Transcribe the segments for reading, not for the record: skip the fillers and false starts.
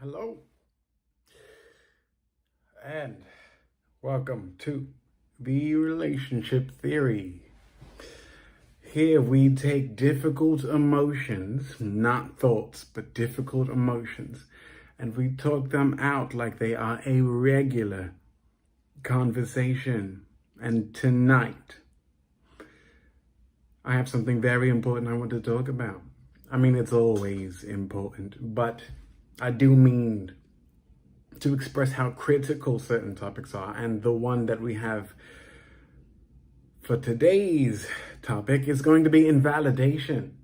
Hello, and welcome to the relationship theory. Here we take difficult emotions, not thoughts, but difficult emotions, and we talk them out like they are a regular conversation. And tonight, I have something very important I want to talk about. I mean, it's always important, but I do mean to express how critical certain topics are. And the one that we have for today's topic is going to be invalidation.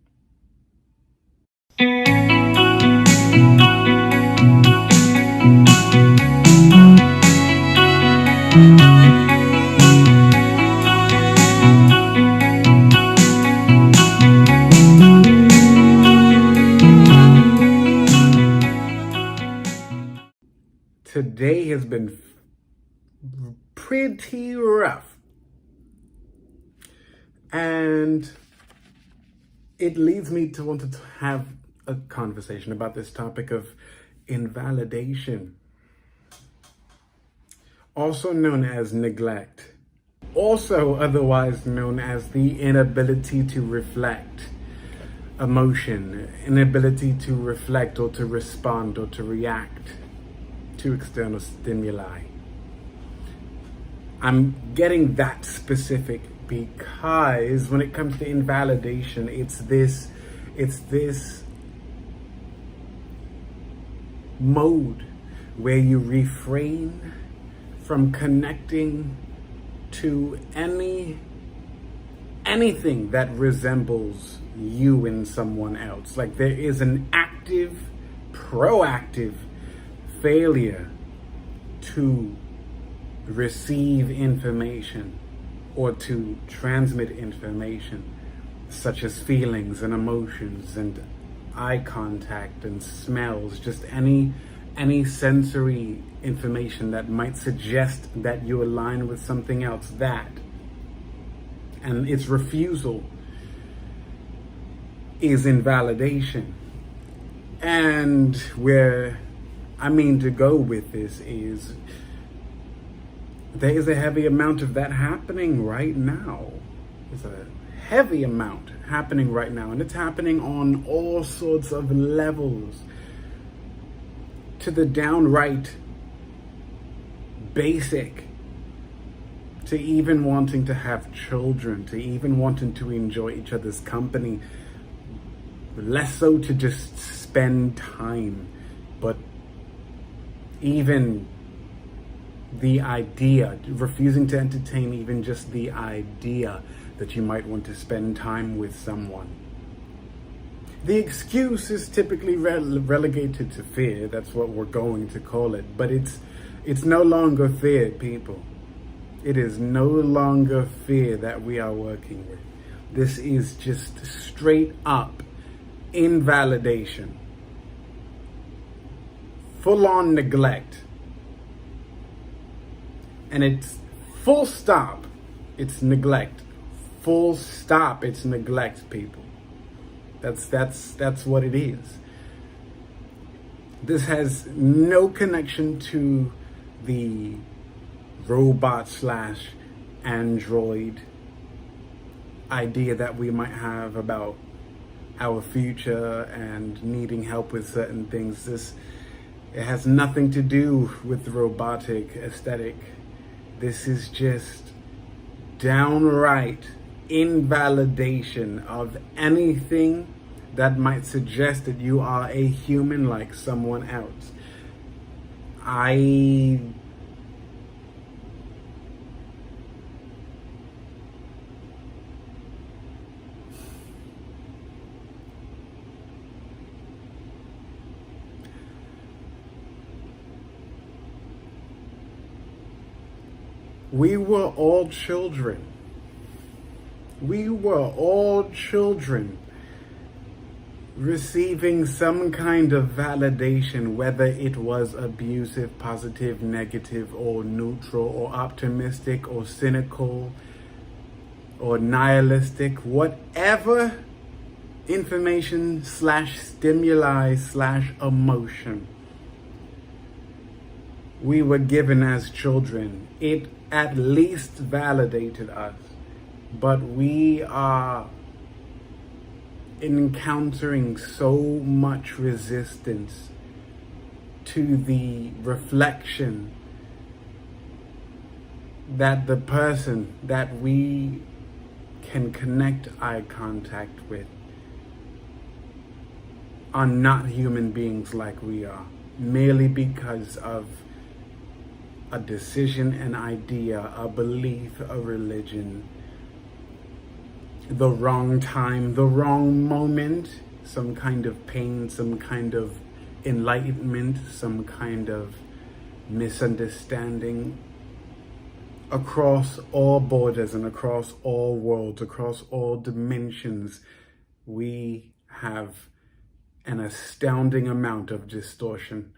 Today has been pretty rough. And it leads me to want to have a conversation about this topic of invalidation, also known as neglect, also otherwise known as the inability to reflect emotion, inability to reflect or to respond or to react to external stimuli. I'm getting that specific because when it comes to invalidation, it's this mode where you refrain from connecting to anything that resembles you in someone else. Like there is an active, proactive failure to receive information or to transmit information, such as feelings and emotions and eye contact and smells, just any sensory information that might suggest that you align with something else. And its refusal is invalidation. And where I mean to go with this is there is a heavy amount of that happening right now. There's a heavy amount happening right now, and it's happening on all sorts of levels, to the downright basic, to even wanting to have children, to even wanting to enjoy each other's company, less so to just spend time, but even the idea, refusing to entertain even just the idea that you might want to spend time with someone. The excuse is typically relegated to fear. That's what we're going to call it. But it's no longer fear, people. It is no longer fear that we are working with. This is just straight up invalidation. Full-on neglect. And it's full stop, it's neglect. Full stop, it's neglect, people. That's what it is. This has no connection to the robot/android idea that we might have about our future and needing help with certain things. It has nothing to do with the robotic aesthetic. This is just downright invalidation of anything that might suggest that you are a human like someone else. We were all children. We were all children receiving some kind of validation, whether it was abusive, positive, negative, or neutral, or optimistic, or cynical, or nihilistic, whatever information/stimuli/emotion we were given as children, it at least validated us. But we are encountering so much resistance to the reflection that the person that we can connect eye contact with are not human beings like we are, merely because of a decision, an idea, a belief, a religion, the wrong time, the wrong moment, some kind of pain, some kind of enlightenment, some kind of misunderstanding. Across all borders and across all worlds, across all dimensions, we have an astounding amount of distortion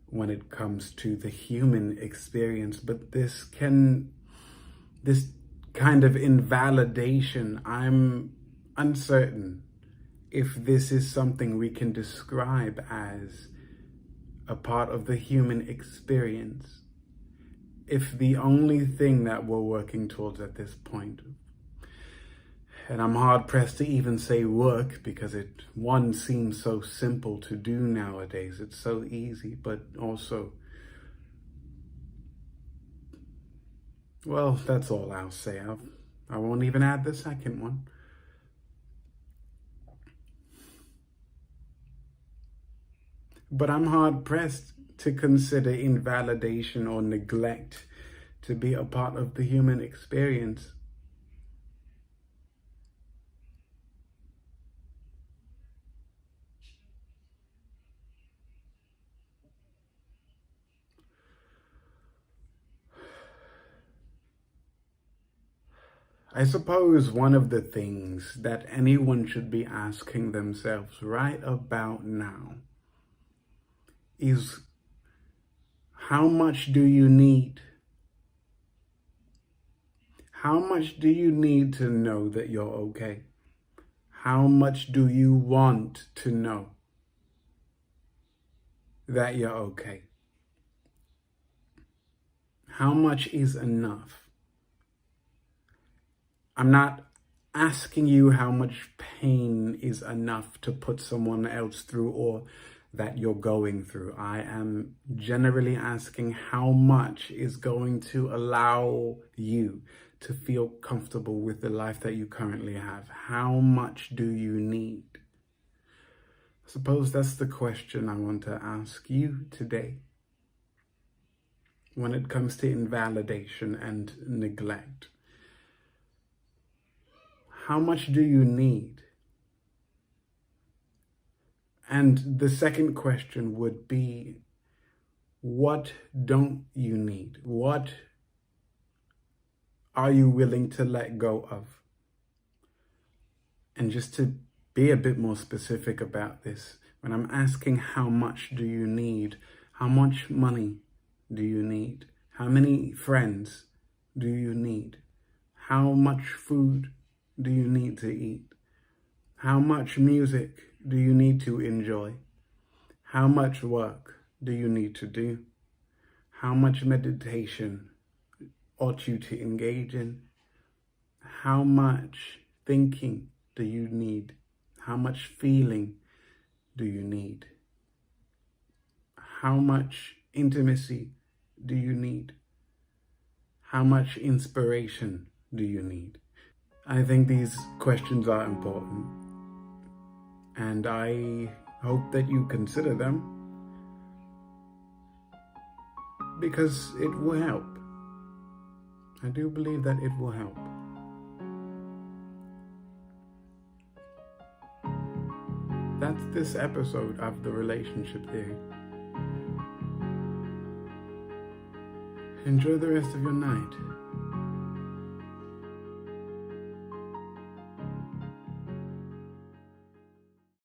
when it comes to the human experience. But this kind of invalidation, I'm uncertain if this is something we can describe as a part of the human experience. If the only thing that we're working towards at this point, and I'm hard pressed to even say work because one seems so simple to do nowadays. It's so easy, but also, well, that's all I'll say. I won't even add the second one. But I'm hard pressed to consider invalidation or neglect to be a part of the human experience. I suppose one of the things that anyone should be asking themselves right about now is, how much do you need? How much do you need to know that you're okay? How much do you want to know that you're okay? How much is enough? I'm not asking you how much pain is enough to put someone else through or that you're going through. I am generally asking how much is going to allow you to feel comfortable with the life that you currently have. How much do you need? I suppose that's the question I want to ask you today when it comes to invalidation and neglect. How much do you need? And the second question would be, what don't you need? What are you willing to let go of? And just to be a bit more specific about this, when I'm asking how much do you need, how much money do you need? How many friends do you need? How much food do you need to eat? How much music do you need to enjoy? How much work do you need to do? How much meditation ought you to engage in? How much thinking do you need? How much feeling do you need? How much intimacy do you need? How much inspiration do you need? I think these questions are important, and I hope that you consider them, because it will help. I do believe that it will help. That's this episode of The Relationship Theory. Enjoy the rest of your night.